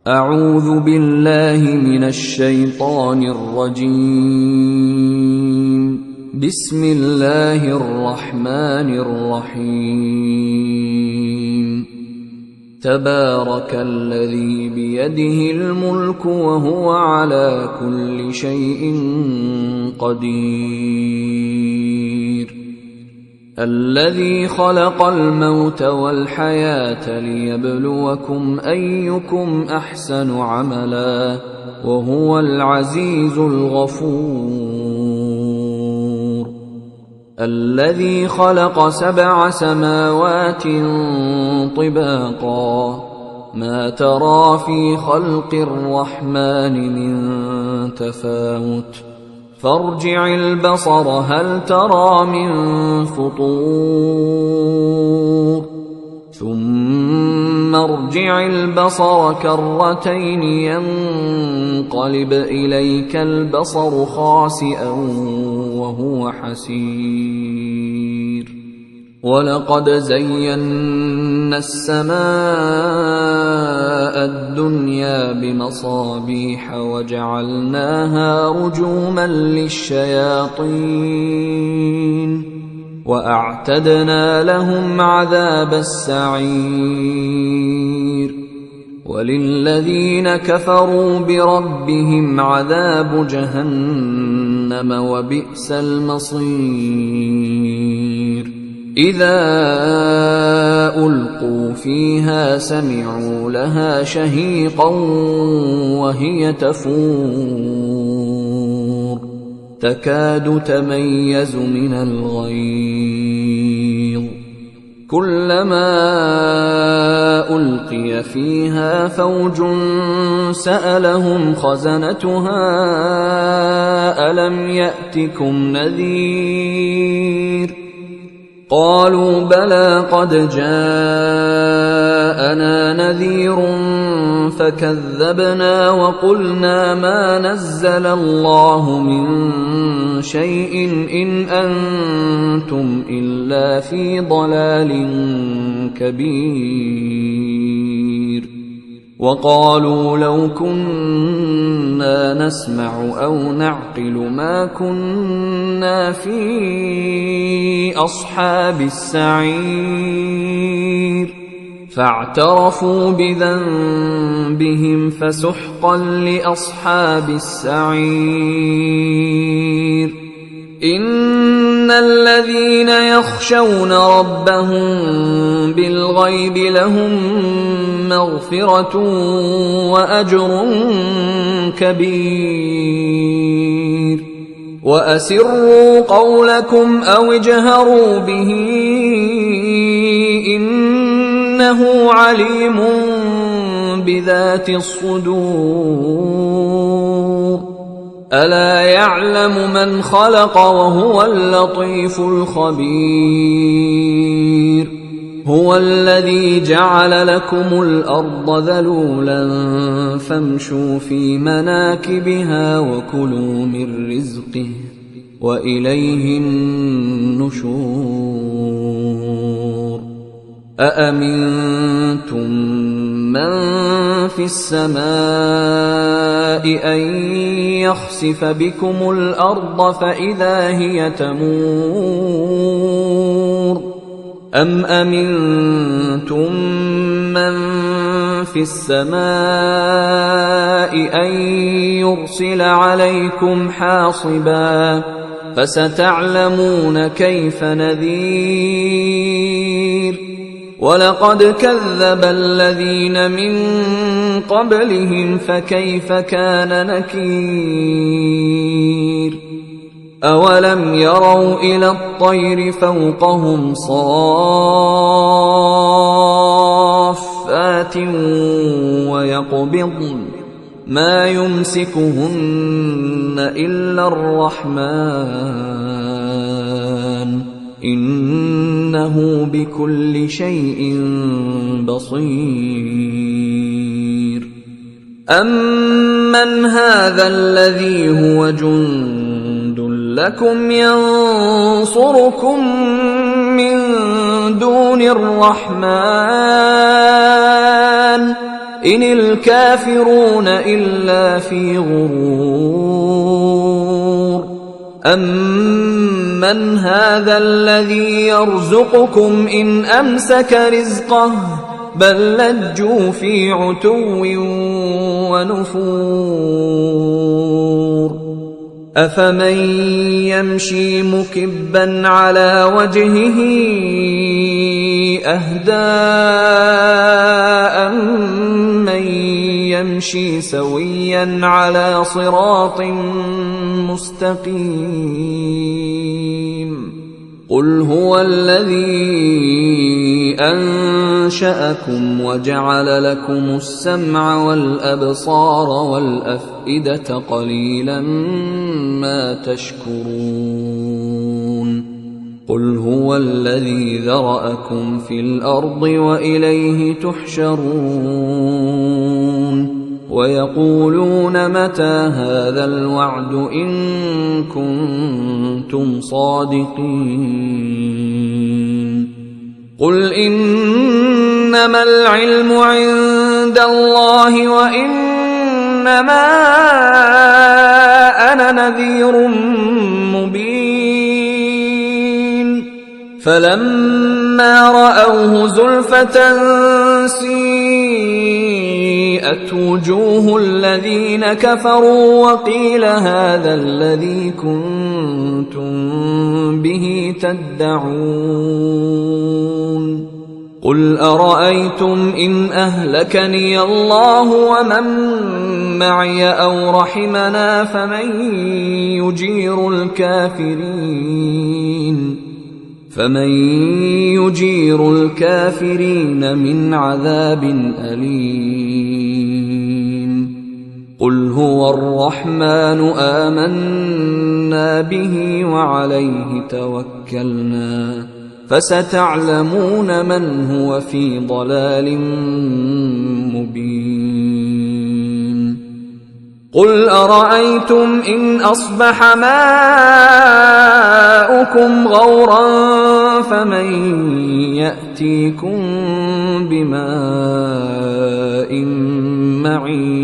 أعوذ بالله من الشيطان الرجيم. بسم الله الرحمن الرحيم. تبارك الذي بيده الملك وهو على كل شيء قدير. الذي خلق الموت والحياة ليبلوكم أيكم أحسن عملا وهو العزيز الغفور. الذي خلق 7 سماوات طباقا ما ترى في خلق الرحمن من تفاوت فارجع البصر هل ترى من فطور ثم ارجع البصر كرتين ينقلب إليك البصر خاسئا وهو حسير. ولقد زينا السماء الدنيا بمصابيح وجعلناها رجوما للشياطين وأعتدنا لهم عذاب السعير. وللذين كفروا بربهم عذاب جهنم وبئس المصير. إذا ألقوا فيها سمعوا لها شهيقا وهي تفور تكاد تميز من الغيظ. كلما ألقي فيها فوج سألهم خزنتها ألم يأتكم نذير قالوا بلى قد جاءنا نذير فكذبنا وقلنا ما نزل الله من شيء إن أنتم إلا في ضلال كبير. وقالوا لو كنا نسمع أو نعقل ما كنا في أصحاب السعير فاعترفوا بذنبهم فسحقا لأصحاب السعير. إن الذين يخشون ربهم بالغيب لهم مغفرة وأجر كبير. وأسروا قولكم أو اجهروا به إنه عليم بذات الصدور. ألا يعلم من خلق وهو اللطيف الخبير. هو الذي جعل لكم الأرض ذلولا فامشوا في مناكبها وكلوا من رزقه وإليه النشور. أأمنتم من في السماء أن يخسف بكم الأرض فإذا هي تمور أم أمنتم من في السماء أن يرسل عليكم حاصبا فستعلمون كيف نذير. ولقد كذب الذين من قبلهم فكيف كان نكير. أولم يروا إلى الطير فوقهم صافات ويقبضن ما يمسكهن إلا الرحمن إنه بكل شيء بصير. أمن هذا الذي هو جند لكم ينصركم من دون الرحمن إن الكافرون إلا في غرور أمن هذا الذي يرزقكم إن أمسك رزقه بل لجوا في عتو ونفور أفمن يمشي مكبا على وجهه أهدى أمن يمشي سويا على صراط مستقيم قل هو الذي أنشأكم وجعل لكم السمع والأبصار والأفئدة قليلا ما تشكرون قل هو الذي ذرأكم في الأرض وإليه تحشرون ويقولون متى هذا الوعد إن كنتم صادقين قل إنما العلم عند الله وإنما أنا نذير مبين فلما رأوه زلفة سيئت وجوه الذين كفروا وقيل هذا الذي كنتم به تدعون قل أرأيتم إن أهلكني الله ومن معي أو رحمنا فمن يجير الكافرين من عذاب أليم قل هو الرحمن آمنا به وعليه توكلنا فستعلمون من هو في ضلال مبين قل أرأيتم إن أصبح ماؤكم غورا فمن يأتيكم بماء معين